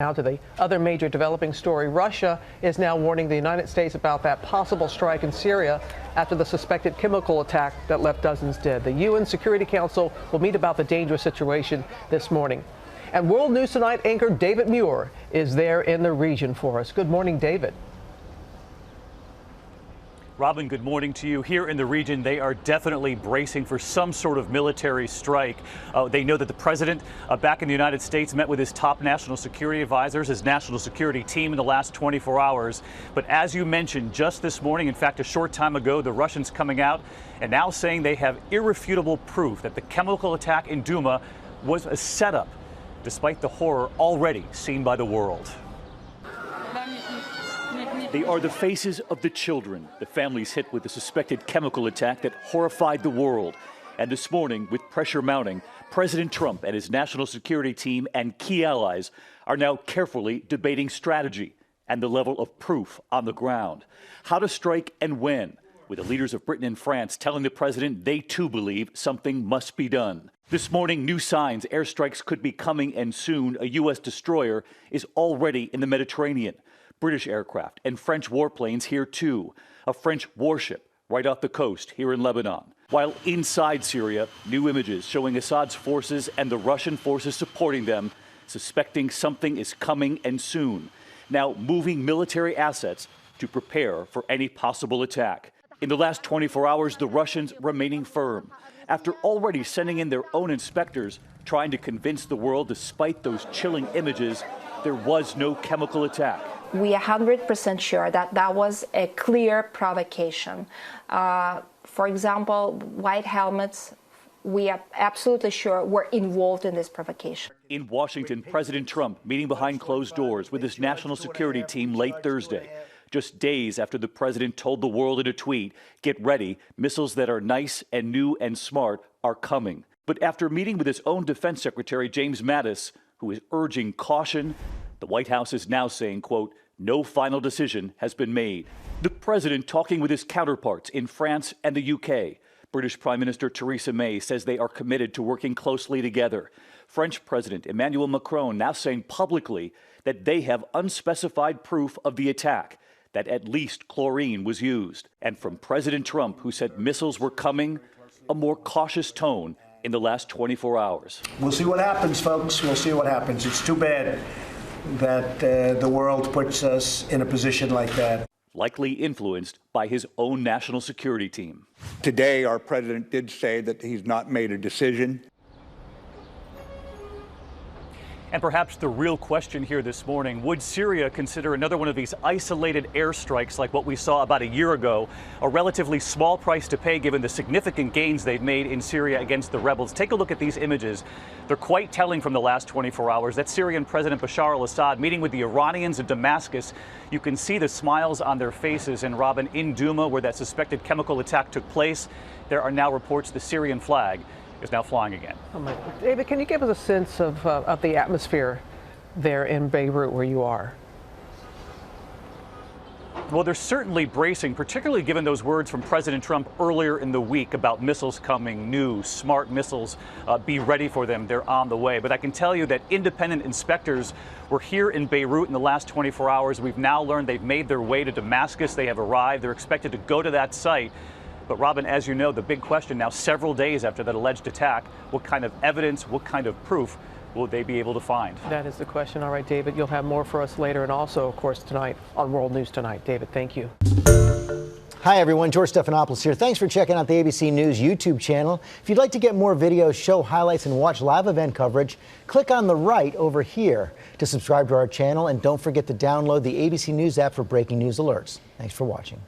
Now to the other major developing story. Russia is now warning the United States about that possible strike in Syria after the suspected chemical attack that left dozens dead. The UN Security Council will meet about the dangerous situation this morning. And World News Tonight anchor David Muir is there in the region for us. Good morning, David. Robin, good morning to you. Here in the region, they are definitely bracing for some sort of military strike. They know that the president back in the United States met with his top national security advisors, his national security team in the last 24 hours. But as you mentioned just this morning, in fact, a short time ago, the Russians coming out and now saying they have irrefutable proof that the chemical attack in Duma was a setup, despite the horror already seen by the world. They are the faces of the children, the families hit with the suspected chemical attack that horrified the world. And this morning, with pressure mounting, President Trump and his national security team and key allies are now carefully debating strategy and the level of proof on the ground. How to strike and when, with the leaders of Britain and France telling the president they too believe something must be done. This morning, new signs airstrikes could be coming, and soon a U.S. destroyer is already in the Mediterranean. British aircraft and French warplanes here too. A French warship right off the coast here in Lebanon. While inside Syria, new images showing Assad's forces and the Russian forces supporting them, suspecting something is coming and soon. Now moving military assets to prepare for any possible attack. In the last 24 hours, the Russians remaining firm. After already sending in their own inspectors, trying to convince the world, despite those chilling images, there was no chemical attack. We are 100% sure that that was a clear provocation. For example, white helmets, we are absolutely sure were involved in this provocation. In Washington, President Trump meeting behind closed doors with his national security team late Thursday, just days after the president told the world in a tweet, "Get ready, missiles that are nice and new and smart are coming." But after meeting with his own Defense Secretary James Mattis, who is urging caution, the White House is now saying, quote, "No final decision has been made." The president talking with his counterparts in France and the UK. British Prime Minister Theresa May says they are committed to working closely together. French President Emmanuel Macron now saying publicly that they have unspecified proof of the attack, that at least chlorine was used. And from President Trump, who said missiles were coming, a more cautious tone in the last 24 hours. We'll see what happens, folks. We'll see what happens. It's too bad that the world puts us in a position like that. Likely influenced by his own national security team. Today, our president did say that he's not made a decision. And perhaps the real question here this morning, would Syria consider another one of these isolated airstrikes like what we saw about a year ago? A relatively small price to pay given the significant gains they've made in Syria against the rebels. Take a look at these images. They're quite telling from the last 24 hours. That's Syrian President Bashar al-Assad meeting with the Iranians in Damascus. You can see the smiles on their faces. And Robin, in Duma, where that suspected chemical attack took place, there are now reports the Syrian flag is now flying again. David, can you give us a sense of the atmosphere there in Beirut where you are? Well, they're certainly bracing, particularly given those words from President Trump earlier in the week about missiles coming, new, smart missiles. Be ready for them. They're on the way. But I can tell you that independent inspectors were here in Beirut in the last 24 hours. We've now learned they've made their way to Damascus. They have arrived. They're expected to go to that site. But Robin, as you know, the big question now, several days after that alleged attack, what kind of evidence, what kind of proof will they be able to find? That is the question. All right, David, you'll have more for us later and also, of course, tonight on World News Tonight. David, thank you. Hi, everyone. George Stephanopoulos here. Thanks for checking out the ABC News YouTube channel. If you'd like to get more videos, show highlights, and watch live event coverage, click on the right over here to subscribe to our channel. And don't forget to download the ABC News app for breaking news alerts. Thanks for watching.